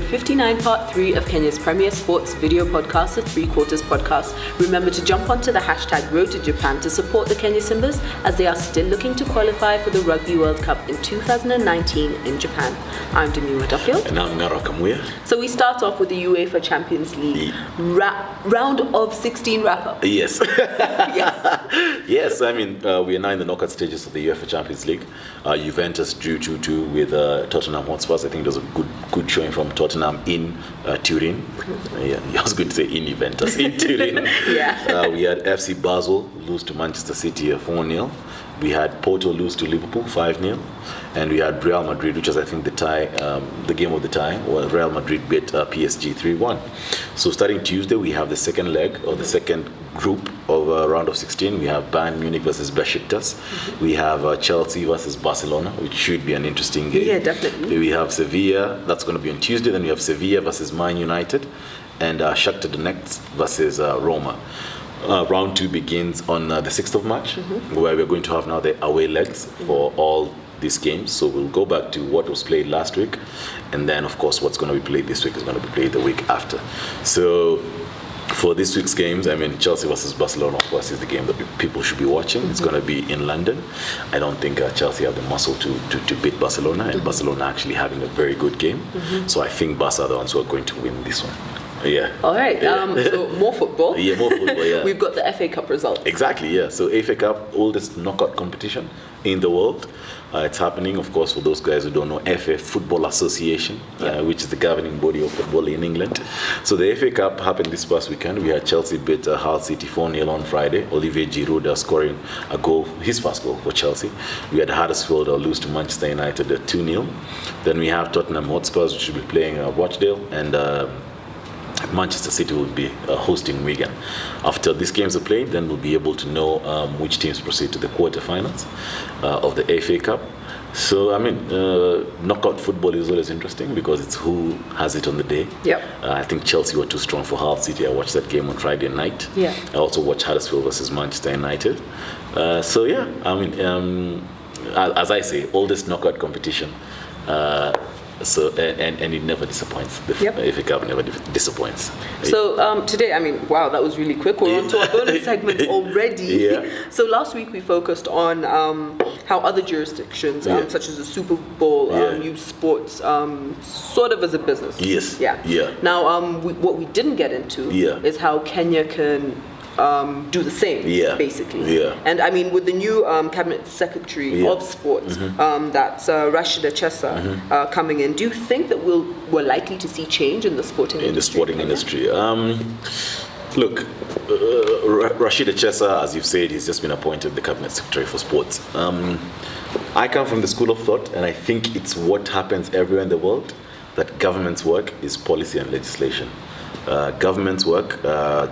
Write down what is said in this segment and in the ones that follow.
59 part 3 of Kenya's premier sports video podcast, the Three Quarters Podcast. Remember to jump onto the hashtag Road to Japan to support the Kenya Simbas as they are still looking to qualify for the Rugby World Cup in 2019 in Japan. I'm Demira Duffield. And I'm Ngaro Kamuya. So we start off with the Uefa Champions League round of 16 wrap-up. Yes. Yes. Yes, I mean, we are now in the knockout stages of the Uefa Champions League. Juventus drew 2-2 with Tottenham Hotspurs. I think it was a good showing from Tottenham in Turin. Yeah, I was going to say in Juventus, in Turin. Yeah. We had FC Basel lose to Manchester City 4-0. We had Porto lose to Liverpool 5-0. And we had Real Madrid, which is I think the game of the tie, where Real Madrid beat PSG 3-1. So starting Tuesday, we have the second leg, or the second group of round of 16. We have Bayern Munich versus Besiktas. We have Chelsea versus Barcelona, which should be an interesting game. Yeah, definitely. We have Sevilla, that's going to be on Tuesday. Then we have Sevilla versus Man United, and Shakhtar Donetsk versus Roma. Round 2 begins on the 6th of March, where we're going to have now the away legs for all these games. So we'll go back to what was played last week, and then of course what's going to be played this week is going to be played the week after. So for this week's games, I mean, Chelsea versus Barcelona, of course, is the game that people should be watching. It's going to be in London. I don't think Chelsea have the muscle to beat Barcelona, and Barcelona actually having a very good game. So I think Barca are the ones who are going to win this one. Yeah. All right. So more football. Yeah, more football. Yeah. We've got the FA Cup results. Exactly. Yeah. So FA Cup, oldest knockout competition in the world. It's happening, of course, for those guys who don't know, FA Football Association, which is the governing body of football in England. So the FA Cup happened this past weekend. We had Chelsea beat Hull City 4-0 on Friday. Olivier Giroud scoring a goal, his first goal for Chelsea. We had Huddersfield lose to Manchester United 2-0. Then we have Tottenham Hotspurs, which will be playing Rochdale, and Manchester City will be hosting Wigan. After these games are played, then we'll be able to know which teams proceed to the quarterfinals of the FA Cup. So, I mean, knockout football is always interesting because it's who has it on the day. Yep. I think Chelsea were too strong for Hull City. I watched that game on Friday night. Yeah. I also watched Huddersfield versus Manchester United. So, yeah, I mean, as I say, oldest knockout competition. So and it never disappoints. The FA Cup never disappoints. So today, I mean, wow, that was really quick. We're on to our bonus segment already. Yeah. So last week we focused on how other jurisdictions, such as the Super Bowl, use sports sort of as a business. Yes. Yeah. Yeah. Now, what we didn't get into is how Kenya can do the same, basically. Yeah. And I mean, with the new cabinet secretary of sports, that's Rashida Chessa coming in, do you think that we're likely to see change in the sporting industry? In the sporting industry. Look, Rashida Chessa, as you've said, he's just been appointed the cabinet secretary for sports. I come from the school of thought, and I think it's what happens everywhere in the world, that government's work is policy and legislation. Government's work,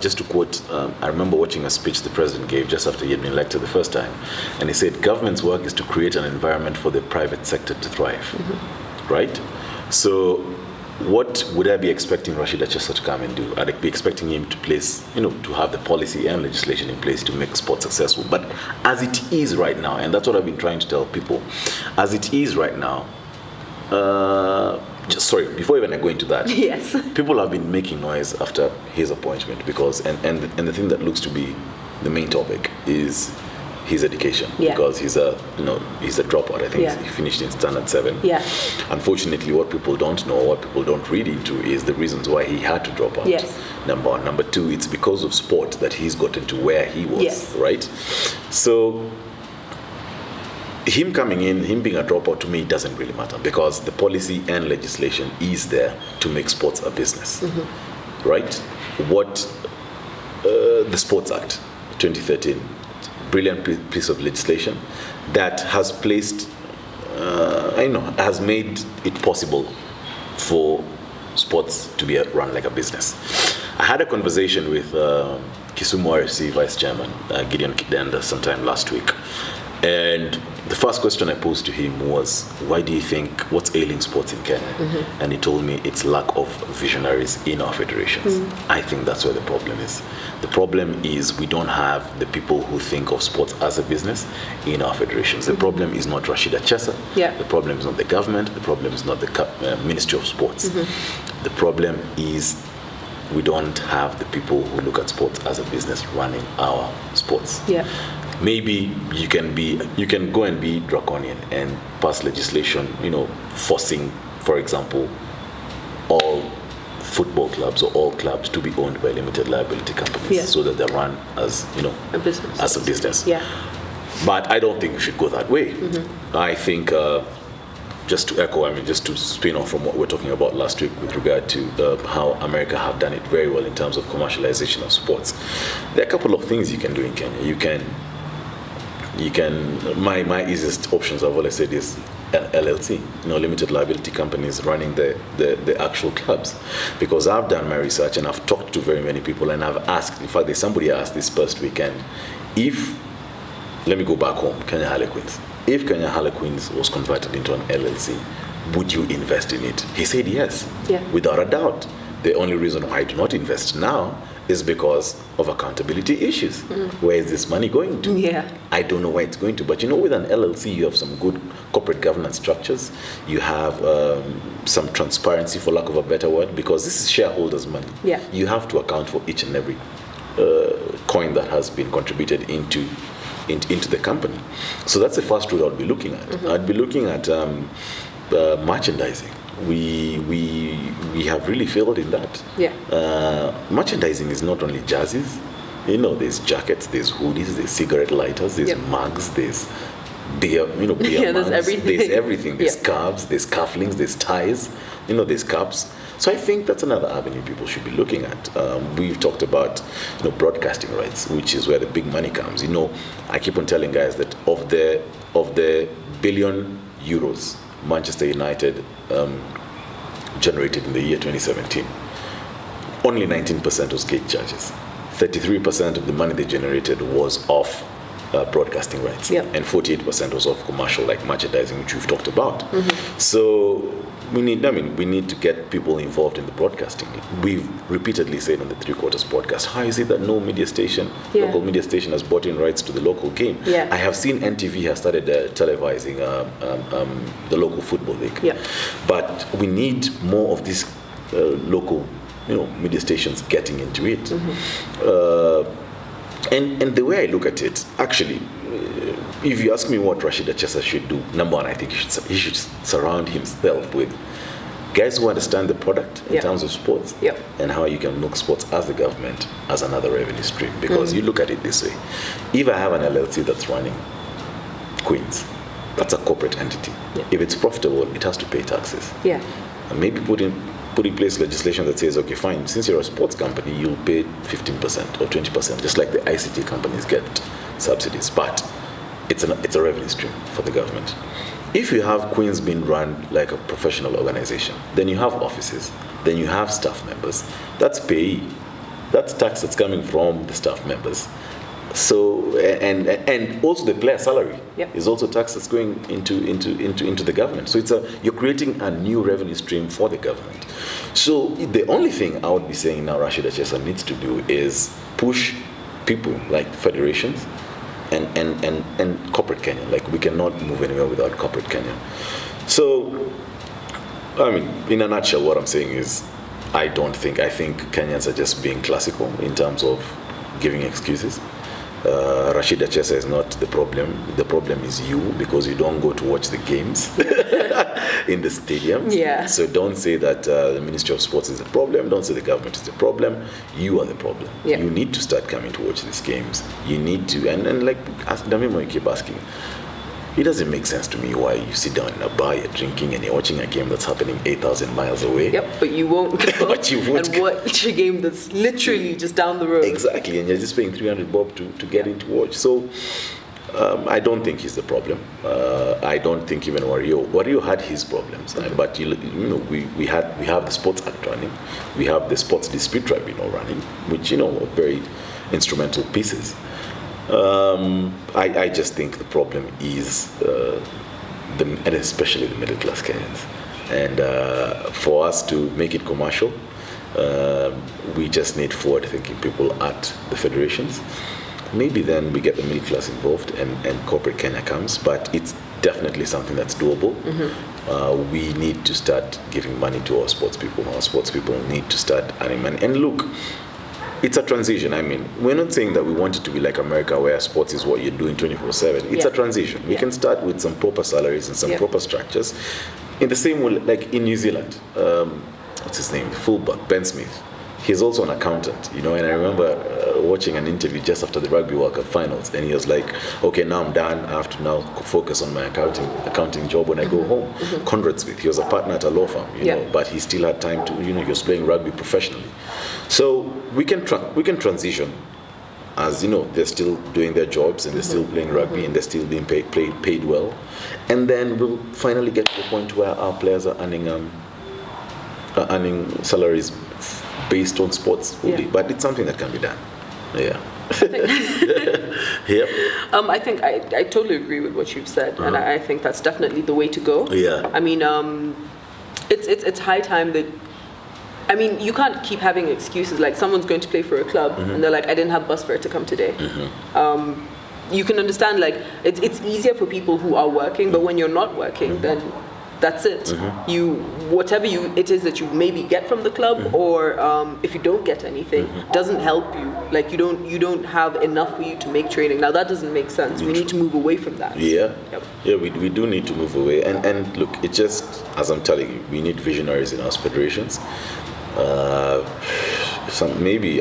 just to quote, I remember watching a speech the president gave just after he had been elected the first time, and he said, government's work is to create an environment for the private sector to thrive, right? So what would I be expecting Rashida Chessa to come and do? I'd be expecting him to place, to have the policy and legislation in place to make sports successful. But as it is right now, and that's what I've been trying to tell people, as it is right now, before even I go into that, people have been making noise after his appointment because, and the thing that looks to be the main topic is his education, because he's a dropout. I think he finished in standard 7. Yeah. Unfortunately, what people don't know, what people don't read into, is the reasons why he had to drop out. Yes. Number one. Number two, it's because of sport that he's gotten to where he was. Right. So him coming in, him being a dropout, to me, it doesn't really matter because the policy and legislation is there to make sports a business, right? What the Sports Act 2013, brilliant piece of legislation that has placed, has made it possible for sports to be run like a business. I had a conversation with Kisumu RFC Vice Chairman Gideon Kidenda sometime last week, and the first question I posed to him was, why do you think, what's ailing sports in Kenya? And he told me it's lack of visionaries in our federations. I think that's where the problem is. The problem is we don't have the people who think of sports as a business in our federations. The problem is not Rashida Chesa. The problem is not the government. The problem is not the Ministry of Sports. The problem is we don't have the people who look at sports as a business running our sports. Maybe you can go and be draconian and pass legislation, forcing, for example, all football clubs or all clubs to be owned by limited liability companies so that they run as a business. As a business. But I don't think we should go that way. I think just to echo, just to spin off from what we were talking about last week with regard to how America have done it very well in terms of commercialization of sports. There are a couple of things you can do in Kenya. My easiest options, I've always said, is LLC, limited liability companies running the actual clubs. Because I've done my research and I've talked to very many people and I've asked, in fact, there's somebody asked this past weekend, let me go back home, Kenya Harlequins. If Kenya Harlequins was converted into an LLC, would you invest in it? He said yes, without a doubt. The only reason why I do not invest now is because of accountability issues. Where is this money going to? I don't know where it's going to. But with an LLC, you have some good corporate governance structures. You have some transparency, for lack of a better word, because this is shareholders' money. You have to account for each and every coin that has been contributed into the company. So that's the first route I'd be looking at. I'd be looking at merchandising. We have really failed in that. Merchandising is not only jerseys. There's jackets, there's hoodies, there's cigarette lighters, there's mugs, there's beer, beer mugs. There's everything. There's scarves, there's cufflinks, there's ties, there's cups. So I think that's another avenue people should be looking at. We've talked about broadcasting rights, which is where the big money comes. I keep on telling guys that of the billion euros Manchester United generated in the year 2017, only 19% was gate charges. 33% of the money they generated was off broadcasting rights, and 48% was off commercial, like merchandising, which we've talked about. So we need to get people involved in the broadcasting. We've repeatedly said on the Three Quarters podcast, how is it that no local media station has bought in rights to the local game? I have seen NTV has started televising the local football league. But we need more of these local media stations getting into it. And the way I look at it, actually, if you ask me what Rashida Chesa should do, number one, I think he should surround himself with guys who understand the product in terms of sports and how you can look sports as the government as another revenue stream. Because you look at it this way, if I have an LLC that's running Queens, that's a corporate entity. If it's profitable, it has to pay taxes. And maybe put in place legislation that says, okay, fine, since you're a sports company, you'll pay 15% or 20%, just like the ICT companies get subsidies. But it's a revenue stream for the government. If you have Queens being run like a professional organization, then you have offices, then you have staff members. That's pay. That's tax that's coming from the staff members. So and also the player salary is also tax that's going into the government. So you're creating a new revenue stream for the government. So the only thing I would be saying now Rashida Chesa needs to do is push people like federations and corporate Kenya. Like, we cannot move anywhere without corporate Kenya. So in a nutshell, what I'm saying is I think Kenyans are just being classical in terms of giving excuses. Rashida Chesa is not the problem. The problem is you, because you don't go to watch the games in the stadiums. So don't say that the Ministry of Sports is the problem. Don't say the government is the problem. You are the problem. You need to start coming to watch these games. You need to, and like Damimo, you keep asking, it doesn't make sense to me why you sit down in a bar, you're drinking, and you're watching a game that's happening 8,000 miles away. But you won't go but you won't and watch a game that's literally just down the road. Exactly, and you're just paying 300 bob to get in to watch. So I don't think he's the problem. I don't think even Wario had his problems. But we have the Sports Act running. We have the Sports Dispute Tribunal running, which are very instrumental pieces. I just think the problem is, and especially the middle class Kenyans. And for us to make it commercial, we just need forward-thinking people at the federations. Maybe then we get the middle class involved and corporate Kenya comes, but it's definitely something that's doable. We need to start giving money to our sports people. Our sports people need to start earning money. And look, it's a transition. I mean, we're not saying that we want it to be like America where sports is what you're doing 24/7. It's a transition. We can start with some proper salaries and some proper structures. In the same way, like in New Zealand, what's his name? The fullback, Ben Smith. He's also an accountant, you know, and I remember watching an interview just after the Rugby World Cup finals, and he was like, okay, now I'm done. I have to now focus on my accounting job when I go home. Conrad Smith, he was a partner at a law firm, you know, but he still had time to, you know, he was playing rugby professionally. So we can transition, as you know, they're still doing their jobs and they're still playing rugby and they're still being paid well, and then we'll finally get to the point where our players are earning salaries based on sports fully, but it's something that can be done. Yeah. Yep. I think I totally agree with what you've said, and I think that's definitely the way to go. Yeah. I mean, it's high time that. I mean, you can't keep having excuses like someone's going to play for a club and they're like, I didn't have bus fare to come today. You can understand, like, it's easier for people who are working, but when you're not working, then that's it. Whatever it is that you maybe get from the club, or if you don't get anything, doesn't help you. Like you don't have enough for you to make training. Now that doesn't make sense. We need to move away from that. Yeah. We do need to move away. And look, it just, as I'm telling you, we need visionaries in our federations. Maybe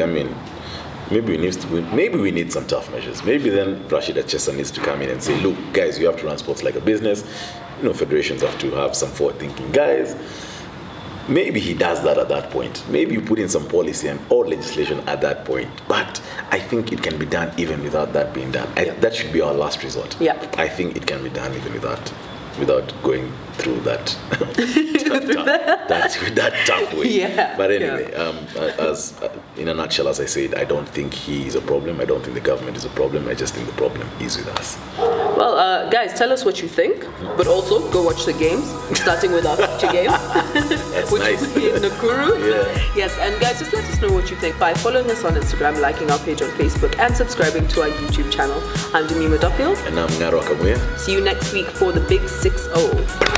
we need some tough measures. Maybe then Rashid Achesa needs to come in and say, look, guys, you have to run sports like a business. You know, federations have to have some forward-thinking guys. Maybe he does that at that point. Maybe you put in some policy or legislation at that point. But I think it can be done even without that being done. That should be our last resort. Yeah. I think it can be done even without going through that that tough way. Yeah. But anyway, as in a nutshell, as I said, I don't think he is a problem. I don't think the government is a problem. I just think the problem is with us. Well, guys, tell us what you think, but also go watch the games, starting with our future game, which will be in Nakuru. Yes, and guys, just let us know what you think by following us on Instagram, liking our page on Facebook, and subscribing to our YouTube channel. I'm Demima Duffield. And I'm Ngaro Akamuya. See you next week for the Big 6-0.